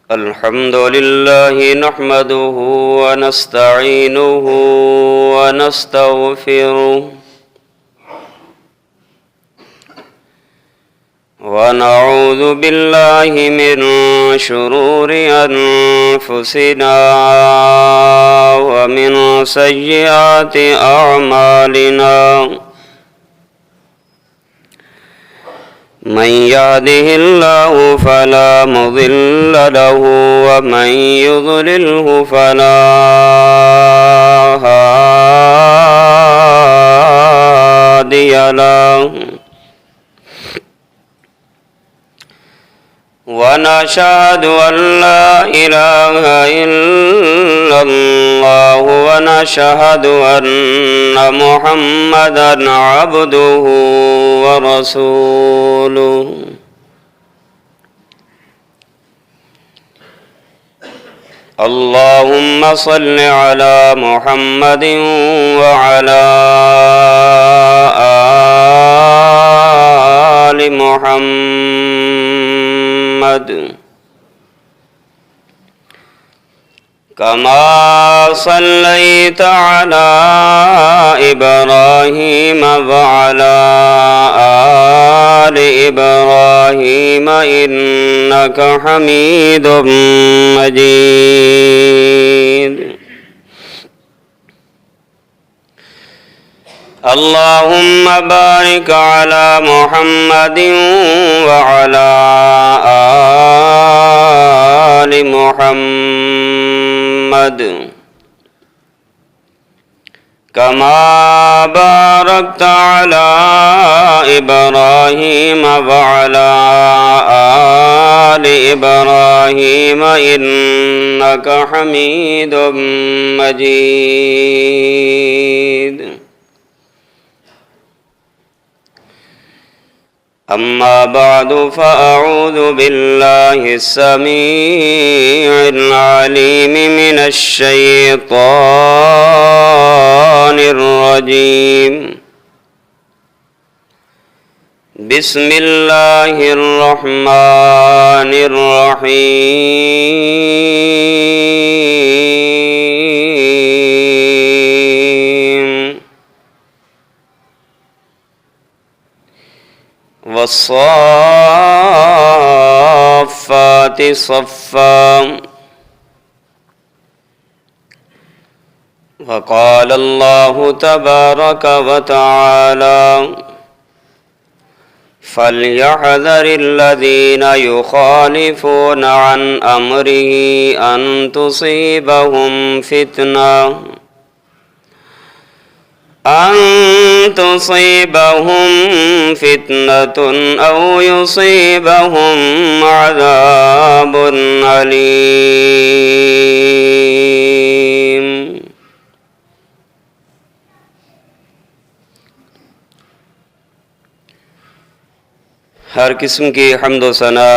الحمد لله نحمده ونستعينه ونستغفره ونعوذ بالله من شرور أنفسنا ومن سيئات أعمالنا من يهده الله فلا مضل له ومن يضلله فلا هادي له ونشهد أن لا إله إلا الله ونشهد أن محمدًا عبده ورسوله اللهم صل على محمد وعلى آل محمد كما صليت على إبراهيم وعلى آل إبراهيم إنك حميد مجيد اللهم بارك على محمد وعلى آل محمد كما باركت على إبراهيم وعلى آل إبراهيم إنك حميد مجيد أما بعد فأعوذ بالله السميع العليم من الشيطان الرجيم بسم الله الرحمن الرحيم والصافات صفا وقال الله تبارك وتعالى فليحذر الذين يخالفون عن أمره أن تصيبهم فتنة أو يصيبهم عذاب أليم ہر قسم کی حمد و ثنا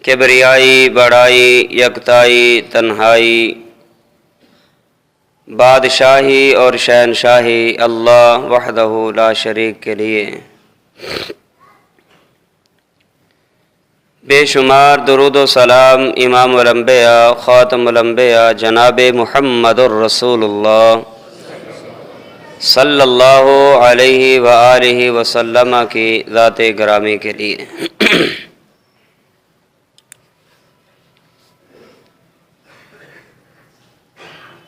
کبریائی بڑائی یکتائی تنہائی بادشاہی اور شہنشاہی اللہ وحدہ لا شریک کے لیے بے شمار درود و سلام امام الانبیاء خاتم الانبیاء جناب محمد الرسول اللہ صلی اللہ علیہ وآلہ وسلم کی ذات گرامی کے لیے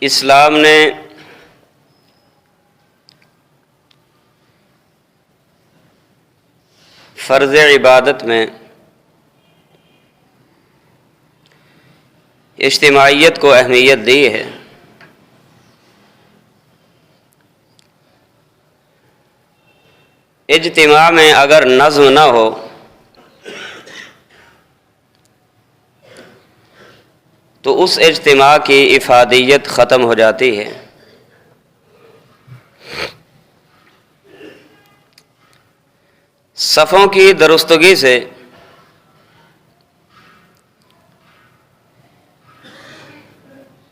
اسلام نے فرض عبادت میں اجتماعیت کو اہمیت دی ہے اجتماع میں اگر نظم نہ ہو تو اس اجتماع کی افادیت ختم ہو جاتی ہے صفوں کی درستگی سے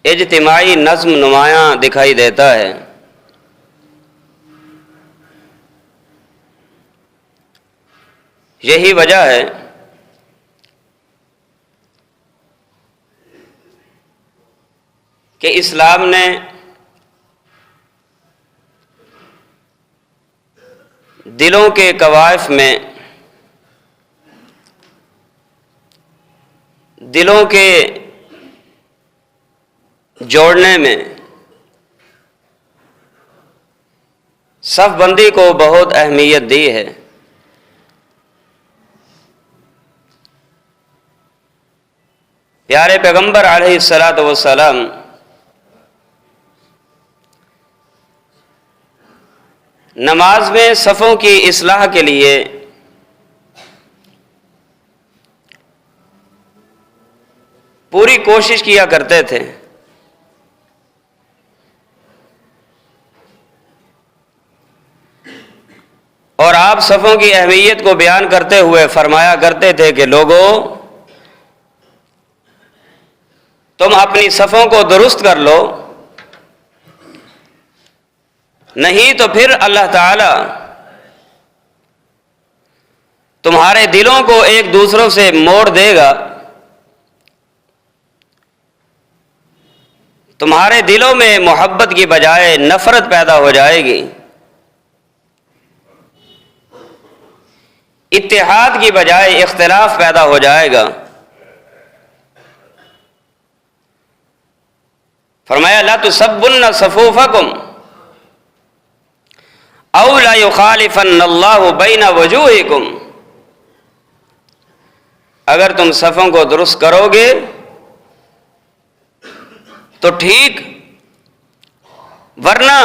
اجتماعی نظم نمایاں دکھائی دیتا ہے یہی وجہ ہے کہ اسلام نے دلوں کے کوائف میں، دلوں کے جوڑنے میں صف بندی کو بہت اہمیت دی ہے۔ پیارے پیغمبر علیہ الصلاۃ والسلام نماز میں صفوں کی اصلاح کے لیے پوری کوشش کیا کرتے تھے۔ اور آپ صفوں کی اہمیت کو بیان کرتے ہوئے فرمایا کرتے تھے کہ لوگوں، تم اپنی صفوں کو درست کر لو، نہیں تو پھر اللہ تعالی تمہارے دلوں کو ایک دوسروں سے موڑ دے گا، تمہارے دلوں میں محبت کی بجائے نفرت پیدا ہو جائے گی، اتحاد کی بجائے اختلاف پیدا ہو جائے گا۔ فرمایا لا تسبن صفوفکم او لا یخالفن اللہ بین وجوہکم، اگر تم صفوں کو درست کرو گے تو ٹھیک، ورنہ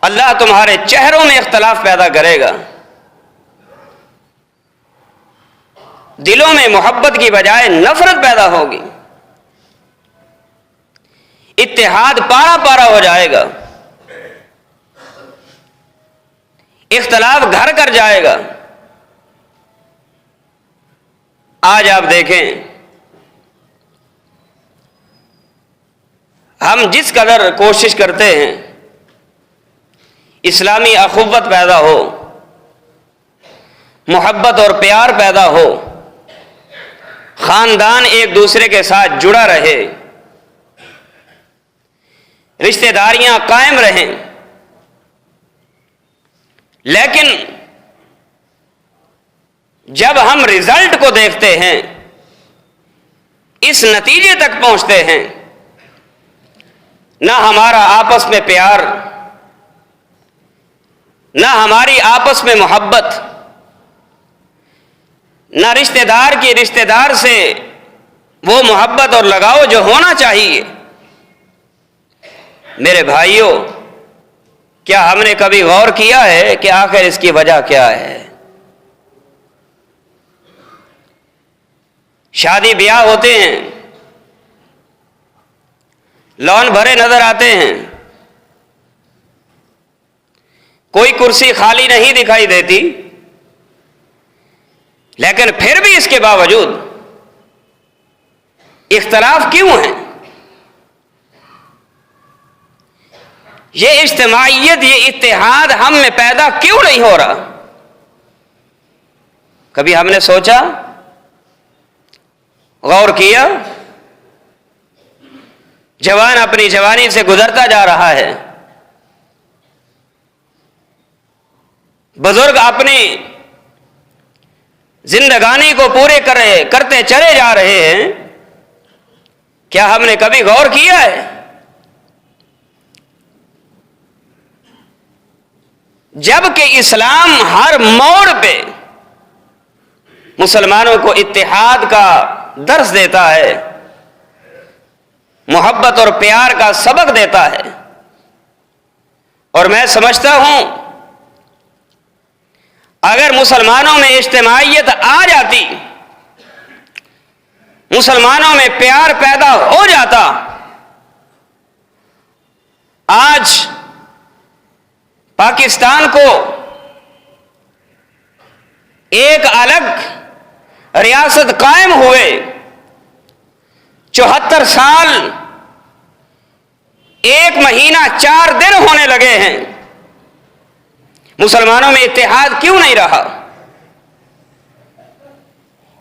اللہ تمہارے چہروں میں اختلاف پیدا کرے گا، دلوں میں محبت کی بجائے نفرت پیدا ہوگی، اتحاد پارا پارا ہو جائے گا، اختلاف گھر کر جائے گا۔ آج آپ دیکھیں ہم جس قدر کوشش کرتے ہیں اسلامی اخوت پیدا ہو، محبت اور پیار پیدا ہو، خاندان ایک دوسرے کے ساتھ جڑا رہے، رشتہ داریاں قائم رہیں، لیکن جب ہم رزلٹ کو دیکھتے ہیں، اس نتیجے تک پہنچتے ہیں، نہ ہمارا آپس میں پیار، نہ ہماری آپس میں محبت، نہ رشتہ دار کی رشتہ دار سے وہ محبت اور لگاؤ جو ہونا چاہیے۔ میرے بھائیوں، کیا ہم نے کبھی غور کیا ہے کہ آخر اس کی وجہ کیا ہے؟ شادی بیاہ ہوتے ہیں، لون بھرے نظر آتے ہیں، کوئی کرسی خالی نہیں دکھائی دیتی، لیکن پھر بھی اس کے باوجود اختلاف کیوں ہیں؟ یہ اجتماعیت، یہ اتحاد ہم میں پیدا کیوں نہیں ہو رہا؟ کبھی ہم نے سوچا، غور کیا؟ جوان اپنی جوانی سے گزرتا جا رہا ہے، بزرگ اپنی زندگانی کو پورے کرتے چلے جا رہے ہیں، کیا ہم نے کبھی غور کیا ہے؟ جبکہ اسلام ہر موڑ پہ مسلمانوں کو اتحاد کا درس دیتا ہے، محبت اور پیار کا سبق دیتا ہے، اور میں سمجھتا ہوں اگر مسلمانوں میں اجتماعیت آ جاتی، مسلمانوں میں پیار پیدا ہو جاتا، آج پاکستان کو ایک الگ ریاست قائم ہوئے 74 سال 1 مہینہ 4 دن ہونے لگے ہیں، مسلمانوں میں اتحاد کیوں نہیں رہا؟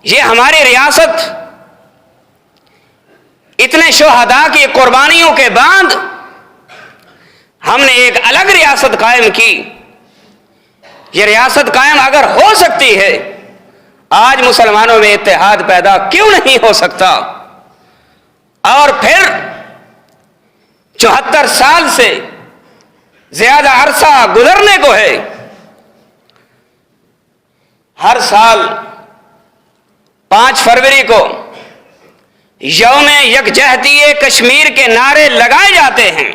یہ ہماری ریاست اتنے شہداء کی قربانیوں کے بعد ہم نے ایک الگ ریاست قائم کی. یہ ریاست قائم اگر ہو سکتی ہے، آج مسلمانوں میں اتحاد پیدا کیوں نہیں ہو سکتا؟ اور پھر 74 سال سے زیادہ عرصہ گزرنے کو ہے. ہر سال 5 فروری کو یوم یکجہتی کشمیر کے نعرے لگائے جاتے ہیں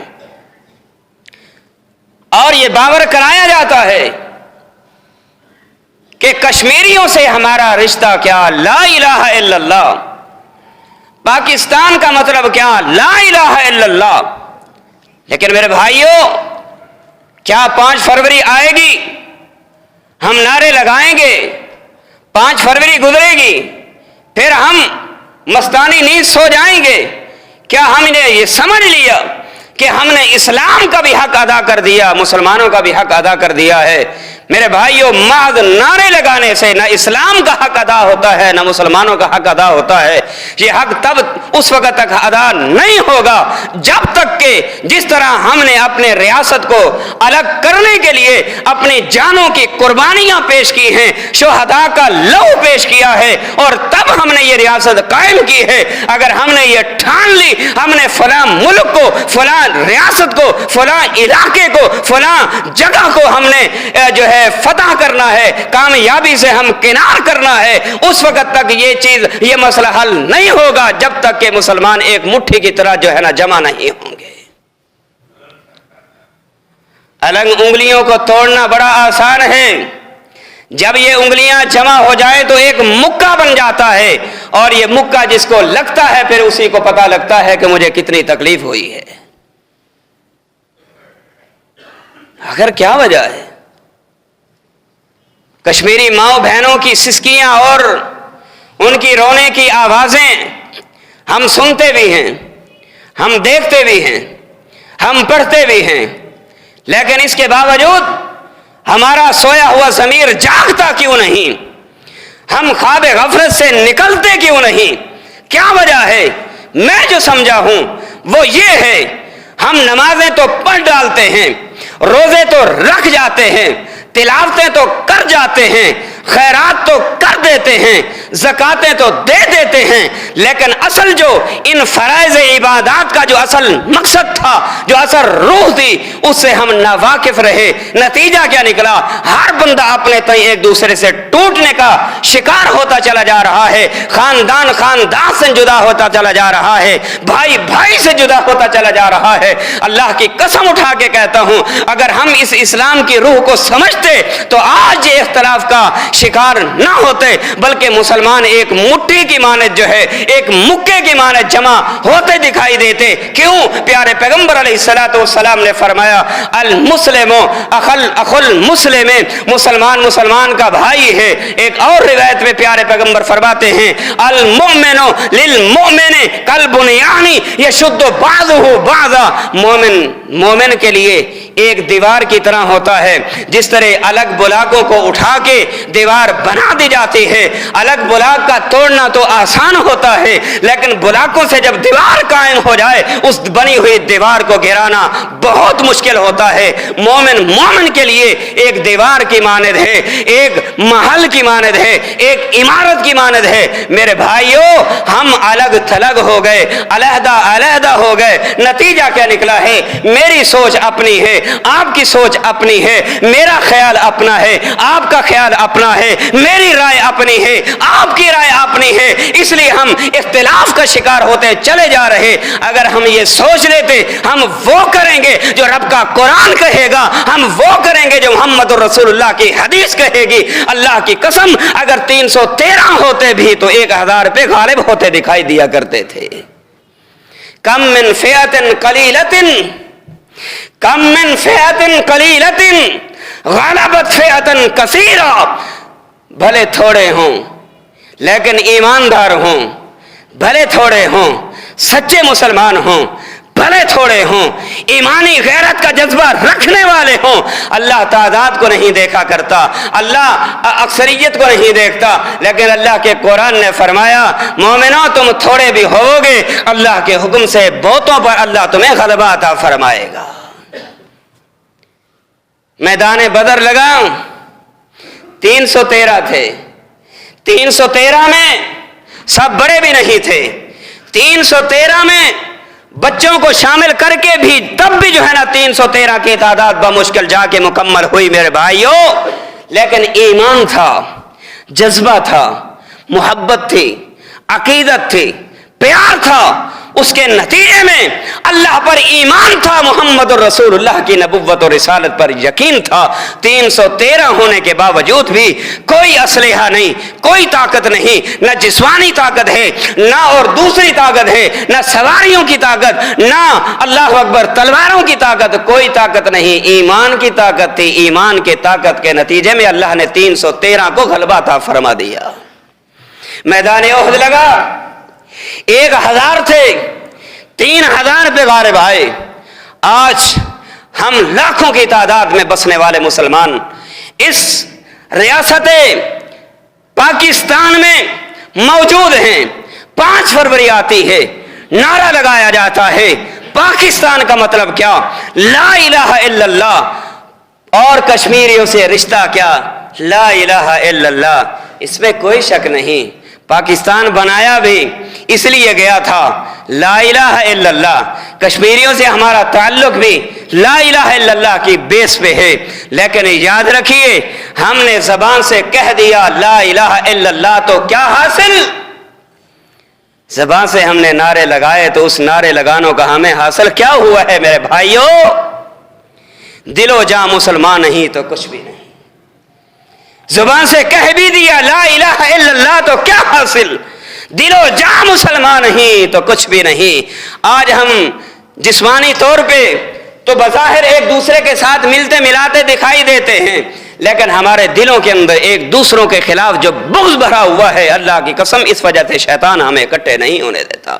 اور یہ باور کرایا جاتا ہے کہ کشمیریوں سے ہمارا رشتہ کیا؟ لا الہ الا اللہ. پاکستان کا مطلب کیا؟ لا الہ الا اللہ. لیکن میرے بھائیوں، کیا 5 فروری آئے گی، ہم نعرے لگائیں گے، 5 فروری گزرے گی، پھر ہم مستانی نیند سو جائیں گے؟ کیا ہم نے یہ سمجھ لیا کہ ہم نے اسلام کا بھی حق ادا کر دیا، مسلمانوں کا بھی حق ادا کر دیا ہے؟ میرے بھائیوں، محض نعرے لگانے سے نہ اسلام کا حق ادا ہوتا ہے نہ مسلمانوں کا حق ادا ہوتا ہے. یہ حق تب اس وقت تک ادا نہیں ہوگا جب تک کہ جس طرح ہم نے اپنے ریاست کو الگ کرنے کے لیے اپنی جانوں کی قربانیاں پیش کی ہیں، شہداء کا لہو پیش کیا ہے، اور تب ہم نے یہ ریاست قائم کی ہے. اگر ہم نے یہ ٹھان لی ہم نے فلاں ملک کو، فلاں ریاست کو، فلاں علاقے کو، فلاں جگہ کو ہم نے جو ہے فتح کرنا ہے، کامیابی سے ہم کنار کرنا ہے، اس وقت تک یہ مسئلہ حل نہیں ہوگا جب تک کہ مسلمان ایک مٹھی کی طرح جو ہے نا جمع نہیں ہوں گے. الگ انگلیوں کو توڑنا بڑا آسان ہے، جب یہ انگلیاں جمع ہو جائے تو ایک مکہ بن جاتا ہے، اور یہ مکہ جس کو لگتا ہے پھر اسی کو پتہ لگتا ہے کہ مجھے کتنی تکلیف ہوئی ہے. اگر کیا وجہ ہے؟ کشمیری ماؤں بہنوں کی سسکیاں اور ان کی رونے کی آوازیں ہم سنتے بھی ہیں، ہم دیکھتے بھی ہیں، ہم پڑھتے بھی ہیں، لیکن اس کے باوجود ہمارا سویا ہوا ضمیر جاگتا کیوں نہیں؟ ہم خواب غفلت سے نکلتے کیوں نہیں؟ کیا وجہ ہے؟ میں جو سمجھا ہوں وہ یہ ہے، ہم نمازیں تو پڑھ ڈالتے ہیں، روزے تو رکھ جاتے ہیں، تلاوتیں تو کر جاتے ہیں، خیرات تو کر دیتے ہیں، زکاتیں تو دے دیتے ہیں، لیکن اصل جو ان فرائض عبادات کا جو اصل مقصد تھا، جو اصل روح تھی، اس سے ہم ناواقف رہے. نتیجہ کیا نکلا؟ ہر بندہ اپنے تئیں ایک دوسرے سے ٹوٹنے کا شکار ہوتا چلا جا رہا ہے، خاندان سے جدا ہوتا چلا جا رہا ہے، بھائی سے جدا ہوتا چلا جا رہا ہے. اللہ کی قسم اٹھا کے کہتا ہوں، اگر ہم اس اسلام کی روح کو سمجھتے تو آج یہ اختلاف کا شکار نہ ہوتے، بلکہ مسلمان ایک مٹھی کی مانند جو ہے، ایک مکے کی مانند جمع ہوتے دکھائی دیتے. کیوں؟ پیارے پیغمبر علیہ السلام نے فرمایا، المسلم اخو المسلم، مسلمان کا بھائی ہے. ایک اور روایت میں پیارے پیغمبر فرماتے ہیں، المؤمن للمؤمن کالبنیان یشد بعضہ بعضا، مومن کے لیے ایک دیوار کی طرح ہوتا ہے. جس طرح الگ بلاکوں کو اٹھا کے دیوار بنا دی جاتی ہے، الگ بلاک کا توڑنا تو آسان ہوتا ہے، لیکن بلاکوں سے جب دیوار قائم ہو جائے اس بنی ہوئی دیوار کو گرانا بہت مشکل ہوتا ہے. مومن کے لیے ایک دیوار کی مانند ہے، ایک محل کی مانند ہے، ایک عمارت کی مانند ہے. میرے بھائیوں، ہم الگ تھلگ ہو گئے، علیحدہ ہو گئے. نتیجہ کیا نکلا ہے؟ میری سوچ اپنی ہے، آپ کی سوچ اپنی ہے، میرا خیال اپنا ہے، آپ کا خیال اپنا ہے، میری رائے اپنی ہے، آپ کی رائے اپنی ہے. اس لیے ہم اختلاف کا شکار ہوتے چلے جا رہے. اگر ہم یہ سوچ لیتے ہم وہ کریں گے جو رب کا قرآن کہے گا، ہم وہ کریں گے جو محمد رسول اللہ کی حدیث کہے گی، اللہ کی قسم اگر 313 ہوتے بھی تو 1000 پہ غالب ہوتے دکھائی دیا کرتے تھے. کم من فئۃ قلیلۃ غلبت فئۃ کثیرہ، بھلے تھوڑے ہوں لیکن ایماندار ہوں، بھلے تھوڑے ہوں سچے مسلمان ہوں، بھلے تھوڑے ہوں، ایمانی غیرت کا جذبہ رکھنے والے ہوں، اللہ تعداد کو نہیں دیکھا کرتا، اللہ اکثریت کو نہیں دیکھتا، لیکن اللہ کے قرآن نے فرمایا مومنوں تم تھوڑے بھی ہوگے، اللہ کے حکم سے بہتوں پر اللہ تمہیں غلبہ عطا فرمائے گا۔ میدان بدر لگا 313 تھے، 313 میں سب بڑے بھی نہیں تھے، 313 میں بچوں کو شامل کر کے بھی تب بھی جو ہے نا 313 کی تعداد بمشکل جا کے مکمل ہوئی میرے بھائیوں، لیکن ایمان تھا، جذبہ تھا، محبت تھی، عقیدت تھی، پیار تھا، اس کے نتیجے میں اللہ پر ایمان تھا، محمد رسول اللہ کی نبوت اور رسالت پر یقین تھا۔ 313 ہونے کے باوجود بھی کوئی اسلحہ نہیں، کوئی طاقت نہیں، نہ جسمانی طاقت ہے، نہ اور دوسری طاقت ہے، نہ سواریوں کی طاقت، نہ اللہ اکبر تلواروں کی طاقت، کوئی طاقت نہیں، ایمان کی طاقت تھی۔ ایمان کی طاقت کے نتیجے میں اللہ نے 313 کو غلبہ عطا فرما دیا۔ میدان احد لگا 1000 تھے، 3000 پہ غالب آئے۔ آج ہم لاکھوں کی تعداد میں بسنے والے مسلمان اس ریاست پاکستان میں موجود ہیں۔ 5 فروری آتی ہے، نعرہ لگایا جاتا ہے پاکستان کا مطلب کیا؟ لا الہ الا اللہ، اور کشمیریوں سے رشتہ کیا؟ لا الہ الا اللہ۔ اس میں کوئی شک نہیں، پاکستان بنایا بھی اس لیے گیا تھا، لا الہ الا اللہ۔ کشمیریوں سے ہمارا تعلق بھی لا الہ الا اللہ کی بیس پہ ہے، لیکن یاد رکھیے ہم نے زبان سے کہہ دیا لا الہ الا اللہ تو کیا حاصل؟ زبان سے ہم نے نعرے لگائے تو اس نعرے لگانوں کا ہمیں حاصل کیا ہوا ہے میرے بھائیوں؟ دل و جاں مسلمان نہیں تو کچھ بھی نہیں۔ زبان سے کہہ بھی دیا لا الہ الا اللہ تو کیا حاصل؟ دل و جاں مسلمان نہیں تو کچھ بھی نہیں۔ آج ہم جسمانی طور پہ تو بظاہر ایک دوسرے کے ساتھ ملتے ملاتے دکھائی دیتے ہیں، لیکن ہمارے دلوں کے اندر ایک دوسروں کے خلاف جو بغض بھرا ہوا ہے، اللہ کی قسم اس وجہ سے شیطان ہمیں اکٹھے نہیں ہونے دیتا۔